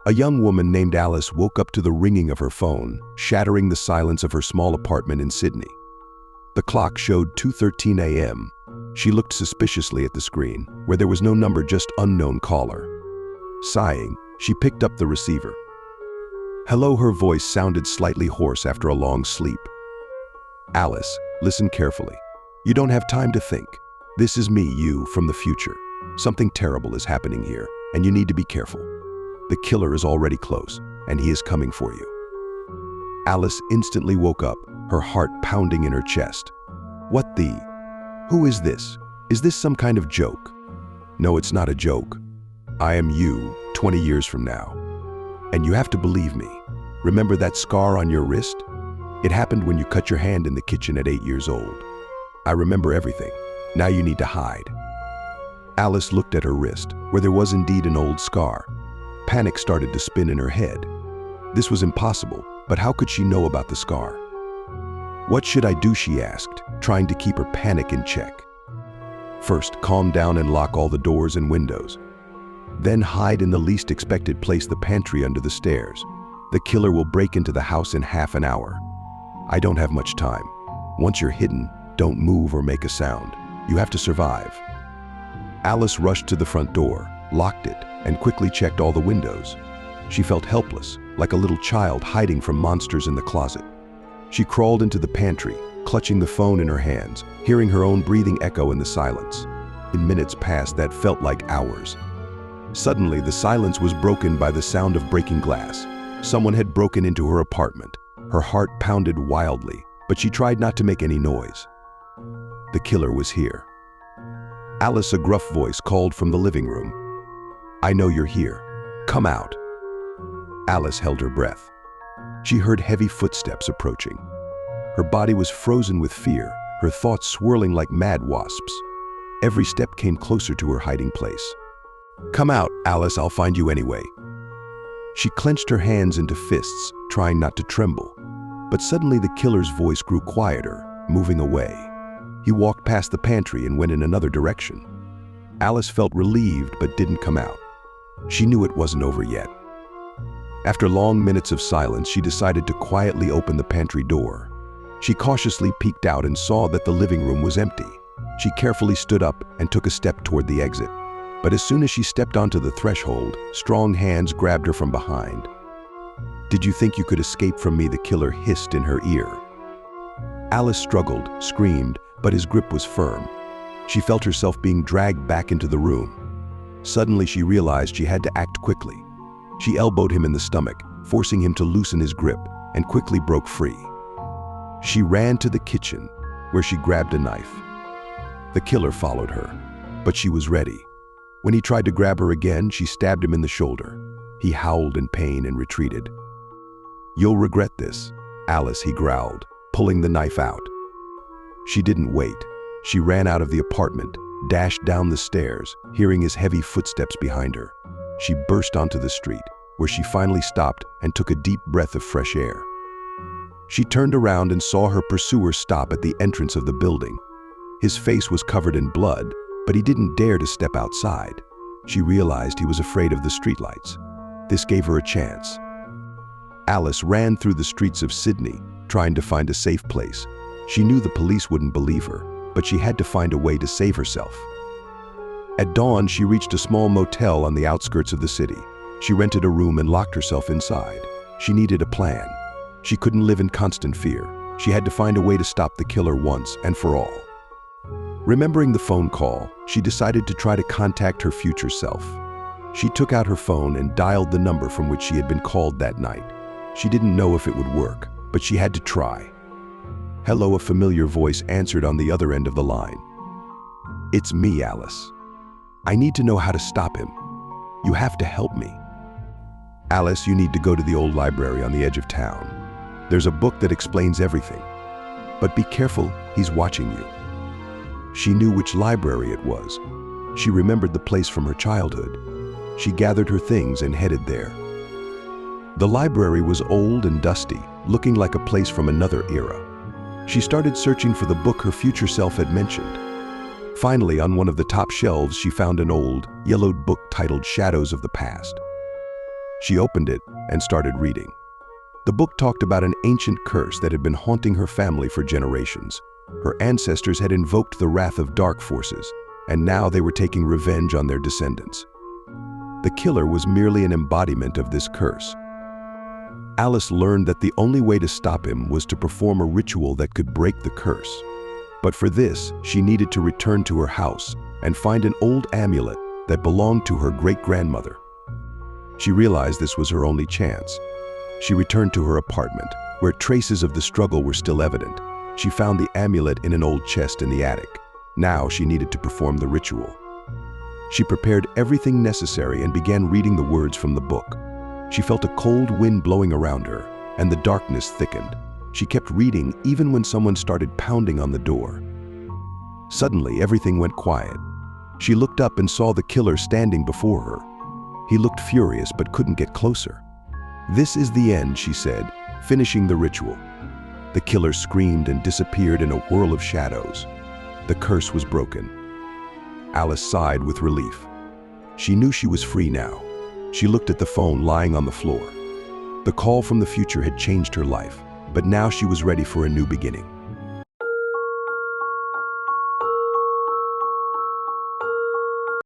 A young woman named Alice woke up to the ringing of her phone, shattering the silence of her small apartment in Sydney. The clock showed 2:13 a.m. She looked suspiciously at the screen, where there was no number, just unknown caller. Sighing, she picked up the receiver. Hello, her voice sounded slightly hoarse after a long sleep. Alice, listen carefully. You don't have time to think. This is me, you, from the future. Something terrible is happening here, and you need to be careful. The killer is already close, and he is coming for you. Alice instantly woke up, her heart pounding in her chest. What the? Who is this? Is this some kind of joke? No, it's not a joke. I am you, 20 years from now. And you have to believe me. Remember that scar on your wrist? It happened when you cut your hand in the kitchen at 8 years old. I remember everything. Now you need to hide. Alice looked at her wrist, where there was indeed an old scar. Panic started to spin in her head. This was impossible, but how could she know about the scar? What should I do, she asked, trying to keep her panic in check. First, calm down and lock all the doors and windows. Then hide in the least expected place, the pantry under the stairs. The killer will break into the house in half an hour. I don't have much time. Once you're hidden, don't move or make a sound. You have to survive. Alice rushed to the front door, locked it, and quickly checked all the windows. She felt helpless, like a little child hiding from monsters in the closet. She crawled into the pantry, clutching the phone in her hands, hearing her own breathing echo in the silence. In minutes past that felt like hours. Suddenly, the silence was broken by the sound of breaking glass. Someone had broken into her apartment. Her heart pounded wildly, but she tried not to make any noise. The killer was here. Alice, a gruff voice called from the living room. I know you're here. Come out. Alice held her breath. She heard heavy footsteps approaching. Her body was frozen with fear, her thoughts swirling like mad wasps. Every step came closer to her hiding place. Come out, Alice, I'll find you anyway. She clenched her hands into fists, trying not to tremble. But suddenly the killer's voice grew quieter, moving away. He walked past the pantry and went in another direction. Alice felt relieved but didn't come out. She knew it wasn't over yet. After long minutes of silence, she decided to quietly open the pantry door. She cautiously peeked out and saw that the living room was empty. She carefully stood up and took a step toward the exit. But as soon as she stepped onto the threshold, strong hands grabbed her from behind. Did you think you could escape from me? The killer hissed in her ear. Alice struggled, screamed, but his grip was firm. She felt herself being dragged back into the room. Suddenly she realized she had to act quickly. She elbowed him in the stomach, forcing him to loosen his grip, and quickly broke free. She ran to the kitchen, where she grabbed a knife. The killer followed her, but she was ready. When he tried to grab her again, she stabbed him in the shoulder. He howled in pain and retreated. You'll regret this, Alice, he growled, pulling the knife out. She didn't wait. She ran out of the apartment, dashed down the stairs, hearing his heavy footsteps behind her. She burst onto the street, where she finally stopped and took a deep breath of fresh air. She turned around and saw her pursuer stop at the entrance of the building. His face was covered in blood, but he didn't dare to step outside. She realized he was afraid of the streetlights. This gave her a chance. Alice ran through the streets of Sydney, trying to find a safe place. She knew the police wouldn't believe her, but she had to find a way to save herself. At dawn, she reached a small motel on the outskirts of the city. She rented a room and locked herself inside. She needed a plan. She couldn't live in constant fear. She had to find a way to stop the killer once and for all. Remembering the phone call, she decided to try to contact her future self. She took out her phone and dialed the number from which she had been called that night. She didn't know if it would work, but she had to try. Hello, a familiar voice answered on the other end of the line. It's me, Alice. I need to know how to stop him. You have to help me. Alice, you need to go to the old library on the edge of town. There's a book that explains everything. But be careful, he's watching you. She knew which library it was. She remembered the place from her childhood. She gathered her things and headed there. The library was old and dusty, looking like a place from another era. She started searching for the book her future self had mentioned. Finally, on one of the top shelves, she found an old, yellowed book titled Shadows of the Past. She opened it and started reading. The book talked about an ancient curse that had been haunting her family for generations. Her ancestors had invoked the wrath of dark forces, and now they were taking revenge on their descendants. The killer was merely an embodiment of this curse. Alice learned that the only way to stop him was to perform a ritual that could break the curse. But for this, she needed to return to her house and find an old amulet that belonged to her great-grandmother. She realized this was her only chance. She returned to her apartment, where traces of the struggle were still evident. She found the amulet in an old chest in the attic. Now she needed to perform the ritual. She prepared everything necessary and began reading the words from the book. She felt a cold wind blowing around her, and the darkness thickened. She kept reading even when someone started pounding on the door. Suddenly, everything went quiet. She looked up and saw the killer standing before her. He looked furious but couldn't get closer. "This is the end," she said, finishing the ritual. The killer screamed and disappeared in a whirl of shadows. The curse was broken. Alice sighed with relief. She knew she was free now. She looked at the phone lying on the floor. The call from the future had changed her life, but now she was ready for a new beginning.